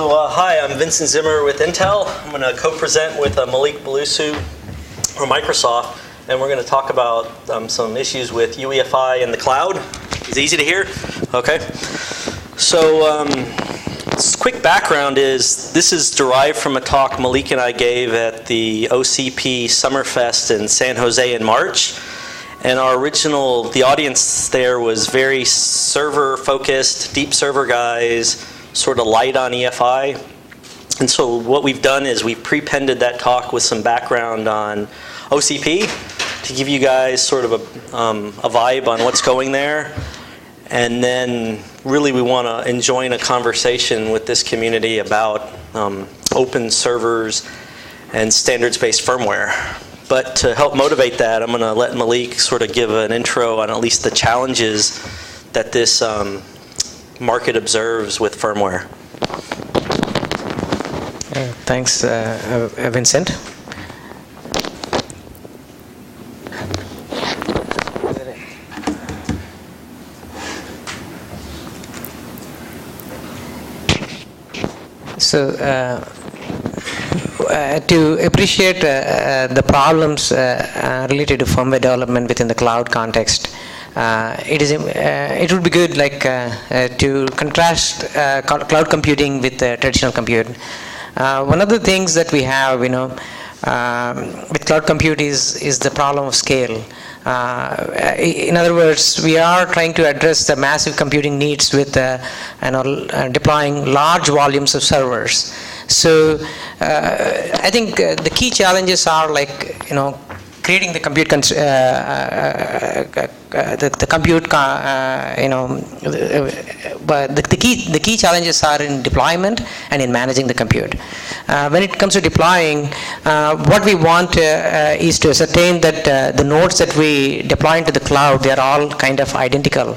Hi, I'm Vincent Zimmer with Intel. I'm going to co-present with Mallik Bulusu from Microsoft, and we're going to talk about some issues with UEFI in the cloud. Is it easy to hear? Okay. So, quick background is this is derived from a talk Mallik and I gave at the OCP Summerfest in San Jose in March. And the audience there was very server-focused, deep server guys, sort of light on EFI. And so what we've done is we've prepended that talk with some background on OCP to give you guys sort of a vibe on what's going there. And then really we want to enjoin a conversation with this community about open servers and standards-based firmware. But to help motivate that, I'm going to let Mallik sort of give an intro on at least the challenges that this market observes with firmware. Thanks, Vincent. So, to appreciate the problems related to firmware development within the cloud context, it would be good to contrast cloud computing with traditional compute. One of the things that we have, with cloud compute is the problem of scale. In other words, we are trying to address the massive computing needs with deploying large volumes of servers. So I think the key challenges are creating the compute, but the key challenges are in deployment and in managing the compute. When it comes to deploying, what we want is to ascertain that the nodes that we deploy into the cloud, they are all kind of identical.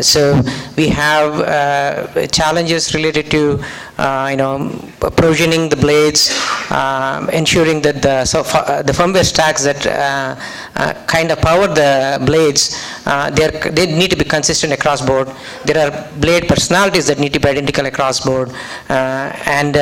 So we have challenges related to provisioning the blades, ensuring that the firmware stacks that kind of power the blades, they need to be consistent across board. There are blade personalities that need to be identical across board, and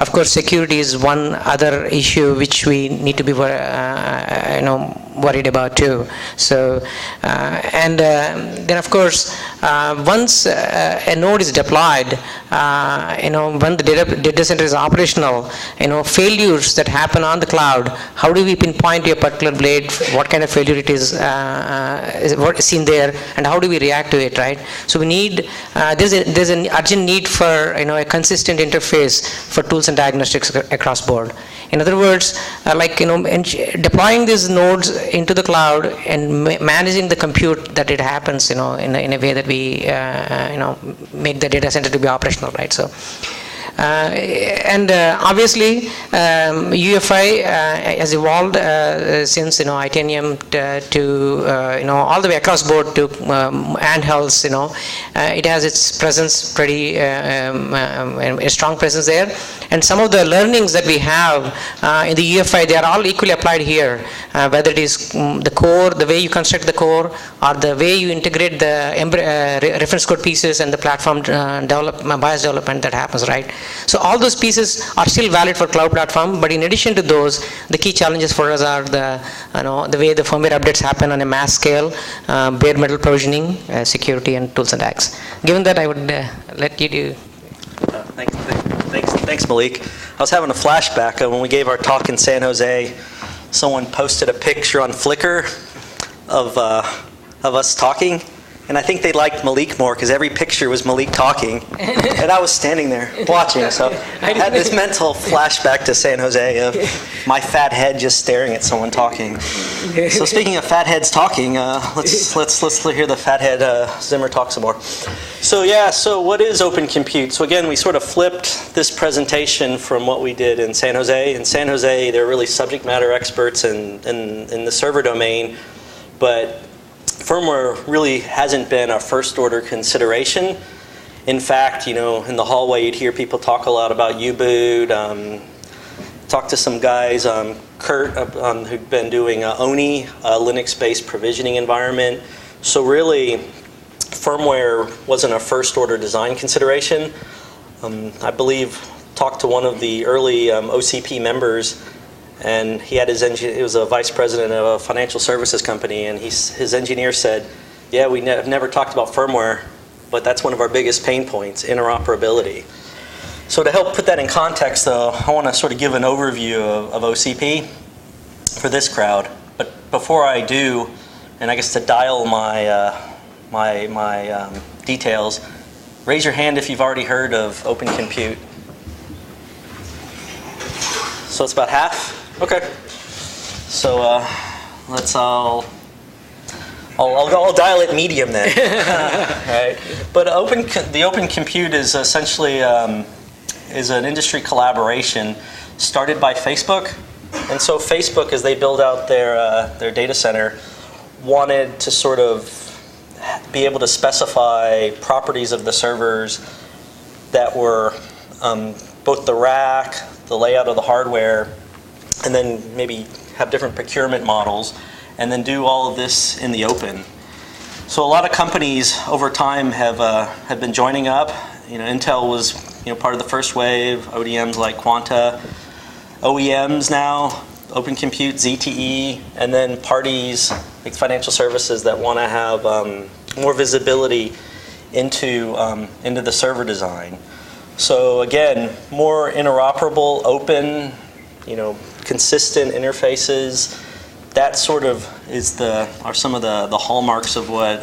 of course, security is one other issue which we need to be worried about too. So, then of course, once a node is deployed, when the data center is operational, failures that happen on the cloud, how do we pinpoint a particular blade, what kind of failure it is what is seen there, and how do we react to it, right? So we need, there's an urgent need for a consistent interface for tools and diagnostics across board. In other words, deploying these nodes into the cloud and managing the compute that it happens, in a way that we, make the data center to be operational, right? So, obviously, UEFI has evolved since Itanium to all the way across board to handhelds. It has its presence pretty a strong presence there, and some of the learnings that we have in the UEFI, they are all equally applied here. Whether it is the core, the way you construct the core, or the way you integrate the reference code pieces and the platform BIOS development that happens, right? So all those pieces are still valid for cloud platform, but in addition to those, the key challenges for us are the way the firmware updates happen on a mass scale, bare metal provisioning, security, and tools and acts. Given that, I would let you do. Thanks, Mallik. I was having a flashback when we gave our talk in San Jose. Someone posted a picture on Flickr of us talking. And I think they liked Mallik more because every picture was Mallik talking. And I was standing there watching. So I had this mental flashback to San Jose of my fat head just staring at someone talking. So speaking of fat heads talking, let's hear the fat head Zimmer talk some more. So what is open compute? So again, we sort of flipped this presentation from what we did in San Jose. In San Jose, they're really subject matter experts in the server domain, but firmware really hasn't been a first order consideration. In fact, in the hallway you'd hear people talk a lot about U-boot, talk to some guys, Kurt, who've been doing ONI, Linux-based provisioning environment. So really, firmware wasn't a first order design consideration. I believe, talked to one of the early OCP members, and he had he was a vice president of a financial services company, and his engineer said, yeah, we have never talked about firmware, but that's one of our biggest pain points, interoperability. So to help put that in context, though, I want to sort of give an overview of OCP for this crowd. But before I do, and I guess to dial my details, raise your hand if you've already heard of Open Compute. So it's about half? Okay. So I'll dial it medium then. Right. But the Open Compute is essentially is an industry collaboration started by Facebook. And so Facebook, as they build out their data center, wanted to sort of be able to specify properties of the servers that were both the rack, the layout of the hardware, and then maybe have different procurement models, and then do all of this in the open. So a lot of companies over time have been joining up. Intel was part of the first wave. ODMs like Quanta, OEMs now, Open Compute, ZTE, and then parties like financial services that want to have more visibility into the server design. So again, more interoperable, open, consistent interfaces. That sort of are some of the hallmarks of what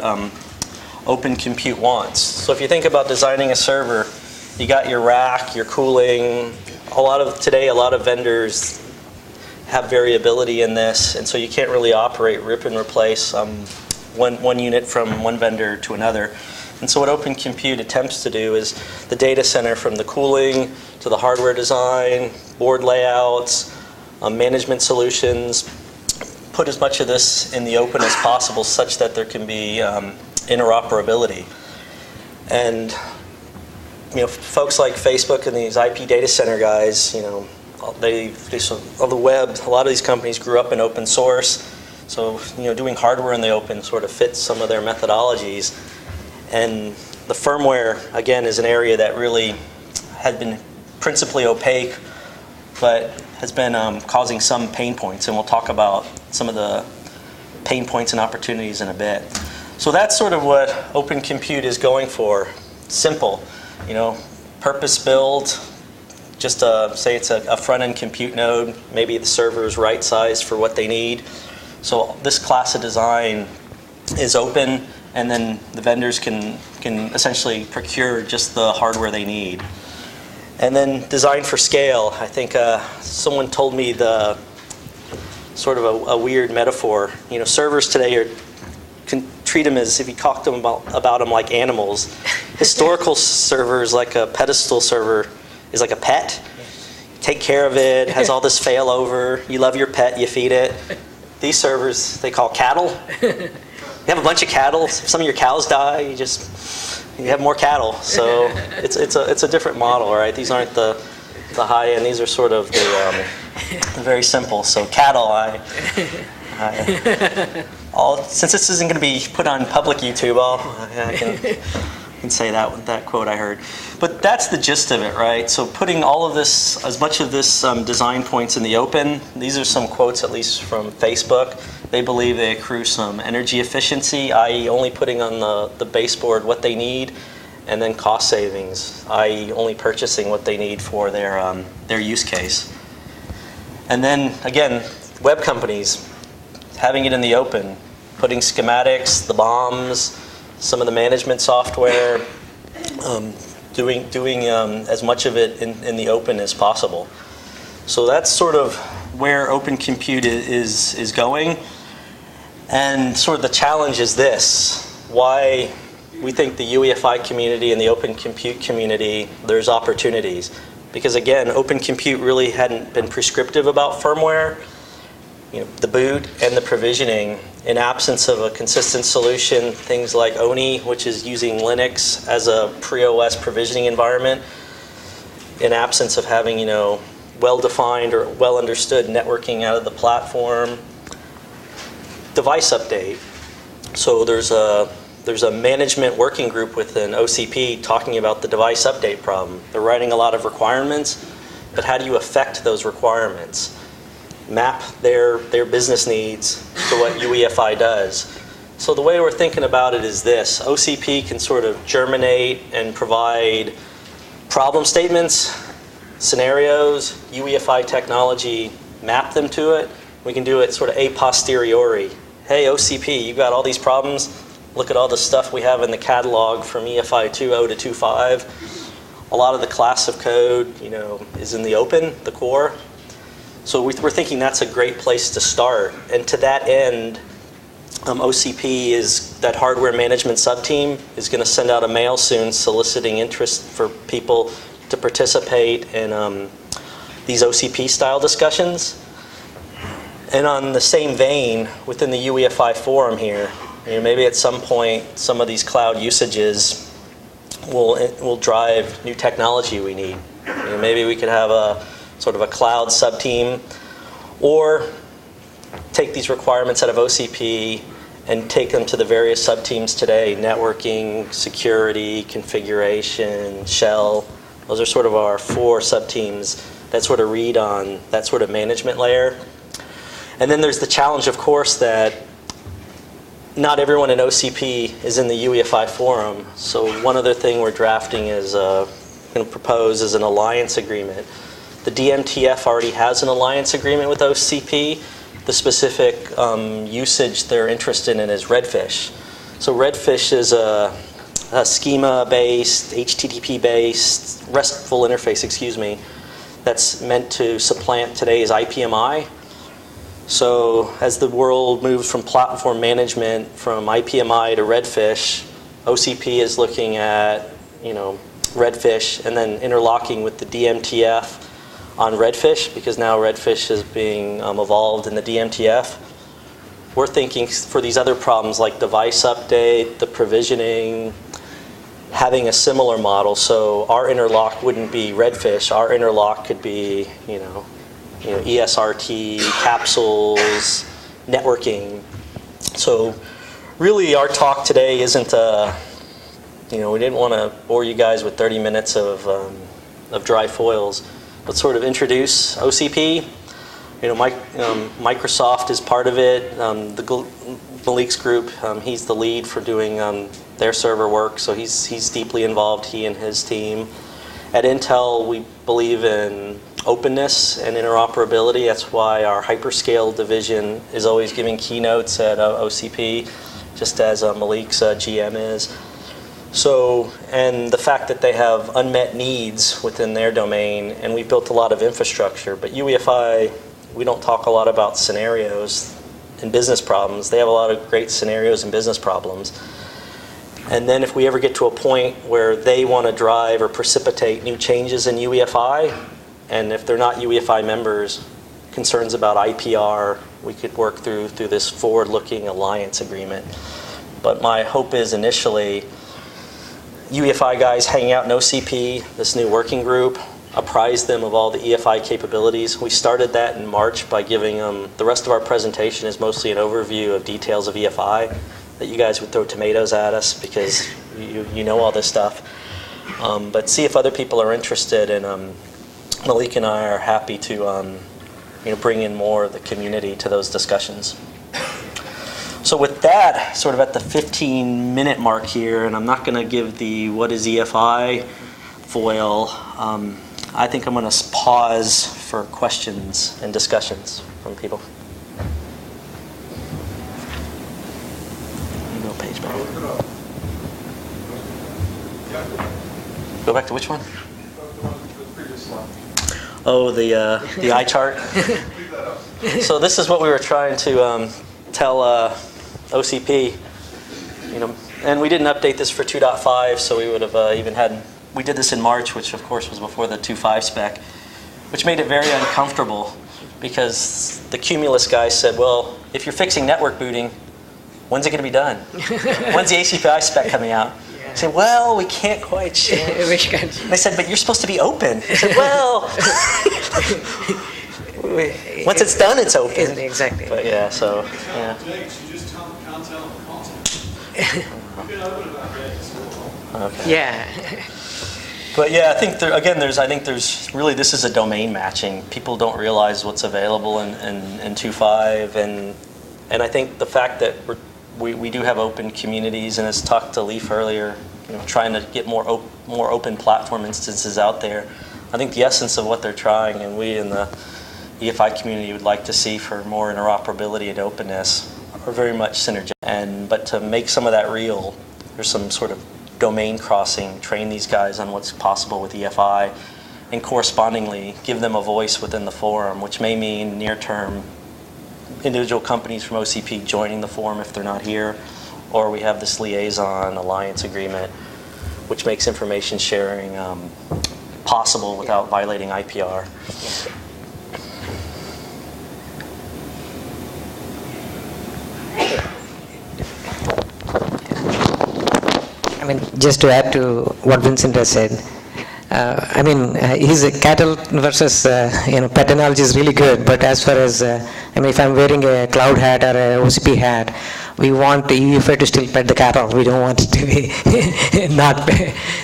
Open Compute wants. So if you think about designing a server, you got your rack, your cooling. Today, a lot of vendors have variability in this, and so you can't really rip and replace one unit from one vendor to another. And so what Open Compute attempts to do is the data center, from the cooling to the hardware design, board layouts, management solutions, put as much of this in the open as possible such that there can be interoperability. And folks like Facebook and these IP data center guys, they on the web, a lot of these companies grew up in open source. So doing hardware in the open sort of fits some of their methodologies. And the firmware, again, is an area that really had been principally opaque, but has been causing some pain points. And we'll talk about some of the pain points and opportunities in a bit. So that's sort of what Open Compute is going for. Simple, purpose-built. Just say it's a front-end compute node. Maybe the server is right-sized for what they need. So this class of design is open, and then the vendors can essentially procure just the hardware they need. And then design for scale. I think someone told me the sort of a weird metaphor. Servers today can treat them as if you talk to them about them like animals. Historical servers, like a pedestal server, is like a pet. Take care of it, has all this failover. You love your pet, you feed it. These servers, they call cattle. You have a bunch of cattle. If some of your cows die, you have more cattle. So it's a different model, right? These aren't the high end. These are sort of the very simple. So cattle, since this isn't going to be put on public YouTube, I can say that quote I heard. But that's the gist of it, right? So putting all of this, as much of this design points in the open. These are some quotes, at least from Facebook. They believe they accrue some energy efficiency, i.e. only putting on the baseboard what they need, and then cost savings, i.e. only purchasing what they need for their use case. And then, again, web companies, having it in the open, putting schematics, the BOMs, some of the management software, doing as much of it in the open as possible. So that's sort of where Open Compute is going. And sort of the challenge is this: why we think the UEFI community and the Open Compute community, there's opportunities. Because again, Open Compute really hadn't been prescriptive about firmware, the boot and the provisioning. In absence of a consistent solution, things like ONI, which is using Linux as a pre-OS provisioning environment, in absence of having, well-defined or well-understood networking out of the platform. Device update. So there's there's a management working group within OCP talking about the device update problem. They're writing a lot of requirements, but how do you affect those requirements? Map their business needs to what UEFI does. So the way we're thinking about it is this. OCP can sort of germinate and provide problem statements, scenarios, UEFI technology, map them to it. We can do it sort of a posteriori. Hey, OCP, you got all these problems. Look at all the stuff we have in the catalog from EFI 2.0 to 2.5. A lot of the class of code, is in the open, the core. So we're thinking that's a great place to start. And to that end, OCP is that hardware management subteam is going to send out a mail soon soliciting interest for people to participate in these OCP style discussions. And on the same vein, within the UEFI forum here, maybe at some point some of these cloud usages will drive new technology we need. Maybe we could have a sort of a cloud subteam, or take these requirements out of OCP and take them to the various subteams today: networking, security, configuration, shell. Those are sort of our 4 subteams that sort of read on that sort of management layer. And then there's the challenge, of course, that not everyone in OCP is in the UEFI forum. So one other thing we're drafting is going to propose is an alliance agreement. The DMTF already has an alliance agreement with OCP. The specific usage they're interested in is Redfish. So Redfish is a schema-based, HTTP-based, RESTful interface, that's meant to supplant today's IPMI. So as the world moves from platform management from IPMI to Redfish, OCP is looking at Redfish and then interlocking with the DMTF on Redfish, because now Redfish is being evolved in the DMTF. We're thinking for these other problems like device update, the provisioning, having a similar model. So our interlock wouldn't be Redfish. Our interlock could be, ESRT, capsules, networking. So really our talk today isn't, we didn't want to bore you guys with 30 minutes of dry foils. Let's sort of introduce OCP. Microsoft is part of it. Mallik's group, he's the lead for doing their server work, so he's deeply involved, he and his team. At Intel, we believe in openness and interoperability. That's why our hyperscale division is always giving keynotes at OCP, just as Mallik's GM is. So, and the fact that they have unmet needs within their domain, and we've built a lot of infrastructure. But UEFI, we don't talk a lot about scenarios and business problems. They have a lot of great scenarios and business problems. And then if we ever get to a point where they want to drive or precipitate new changes in UEFI, and if they're not UEFI members, concerns about IPR, we could work through this forward-looking alliance agreement. But my hope is initially, UEFI guys hanging out in OCP, this new working group, apprise them of all the EFI capabilities. We started that in March by giving them, the rest of our presentation is mostly an overview of details of EFI, that you guys would throw tomatoes at us because you know all this stuff. But see if other people are interested, and Mallik and I are happy to bring in more of the community to those discussions. So with that, sort of at the 15-minute mark here, and I'm not going to give the what is EFI foil, I think I'm going to pause for questions and discussions from people. No page back. Go back to which one? The previous slide. Oh, the eye chart. So this is what we were trying to tell OCP, and we didn't update this for 2.5, so we would have we did this in March, which of course was before the 2.5 spec, which made it very uncomfortable because the Cumulus guys said, well, if you're fixing network booting, when's it going to be done? When's the ACPI spec coming out? I said, well, we can't quite share. They said, but you're supposed to be open. I said, well, once it's done, it's open. Exactly. But yeah, so, yeah. been open about that as well. Okay. Yeah. But yeah, I think there's really, this is a domain matching. People don't realize what's available in 2.5, and I think the fact that we do have open communities, and as talked to Leaf earlier, trying to get more open platform instances out there. I think the essence of what they're trying, and we in the EFI community would like to see for more interoperability and openness, are very much synergistic. But to make some of that real, there's some sort of domain crossing, train these guys on what's possible with EFI, and correspondingly give them a voice within the forum, which may mean near-term individual companies from OCP joining the forum if they're not here, or we have this liaison alliance agreement, which makes information sharing possible without violating IPR. I mean, just to add to what Vincent has said, his cattle versus pet analogy is really good. But as far as if I'm wearing a cloud hat or a OCP hat, we want the UEFI to still pet the cattle. We don't want it to be not.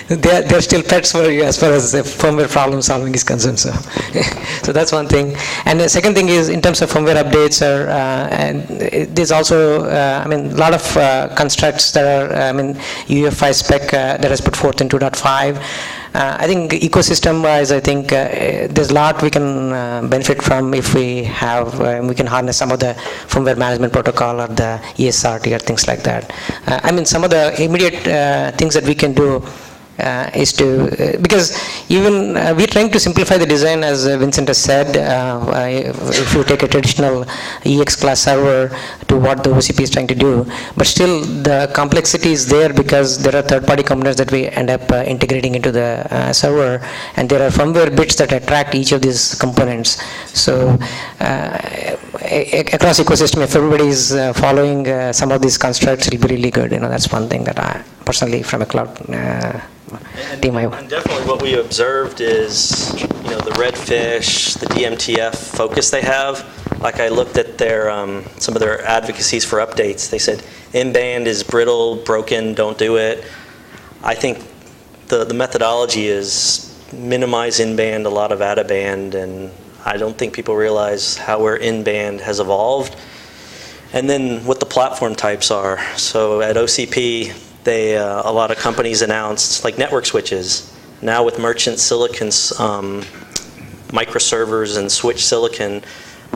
They're still pets for you as far as firmware problem solving is concerned. So, so that's one thing. And the second thing is in terms of firmware updates, there's also a lot of constructs that are UEFI spec that is put forth in 2.5. I think ecosystem-wise, I think there's a lot we can benefit from if we have, we can harness some of the firmware management protocol or the ESRT or things like that. Some of the immediate things that we can do is to, because even we're trying to simplify the design, as Vincent has said. If you take a traditional EX class server to what the OCP is trying to do, but still the complexity is there because there are third-party components that we end up integrating into the server, and there are firmware bits that attract each of these components. So across ecosystem, if everybody is following some of these constructs, it'll be really good. That's one thing that I personally, from a cloud team, and definitely what we observed is, the redfish, the DMTF focus they have. Like I looked at their some of their advocacies for updates. They said in-band is brittle, broken, don't do it. I think the methodology is minimize in-band, a lot of out-of-band, and I don't think people realize how where in-band has evolved. And then what the platform types are. So at OCP, a lot of companies announced like network switches. Now with merchant silicons, microservers and switch silicon,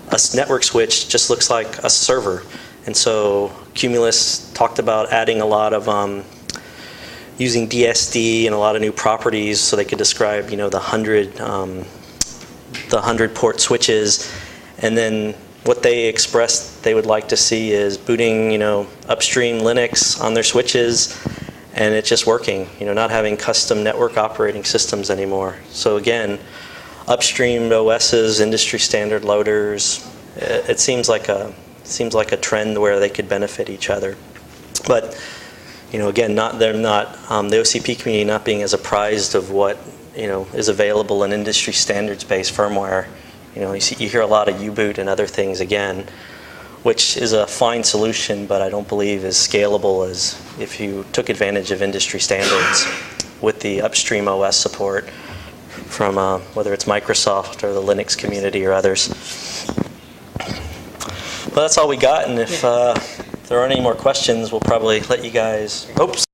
a network switch just looks like a server. And so Cumulus talked about adding a lot of using DSD and a lot of new properties so they could describe the 100 port switches. And then what they expressed they would like to see is booting, upstream Linux on their switches, and it's just working. Not having custom network operating systems anymore. So again, upstream OSs, industry standard loaders. It seems like a trend where they could benefit each other. But again, the OCP community not being as apprised of what is available in industry standards-based firmware. You hear a lot of U-boot and other things again, which is a fine solution, but I don't believe is scalable as if you took advantage of industry standards with the upstream OS support from whether it's Microsoft or the Linux community or others. Well, that's all we got, and if there aren't any more questions, we'll probably let you guys. Oops.